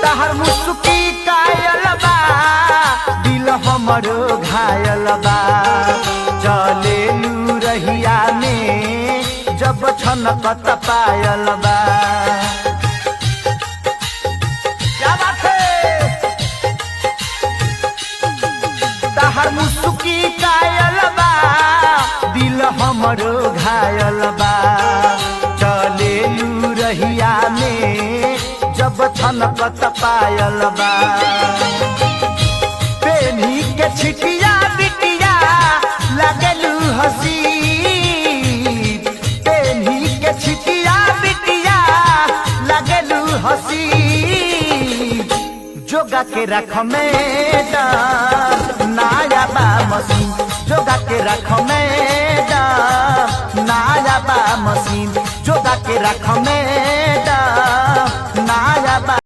तहर मुस्की कायल बा दिल हमरो घायल बा चले लू रहिया में जब छनकत पायल बा। क्या बात है तहर मुस्की कायल बा दिल हमरो घायल बा चले लू रहिया में जब छनकत पायल बा। पेनी के छिटिया बिटिया लगलू हसी पेनी के छिटिया बिटिया लगलू हसी जोगा के रख मैडम नाया बा मसीन जोगा के रख मैडम नाया बा मसीन जोगा के रख मैडम नाया बा।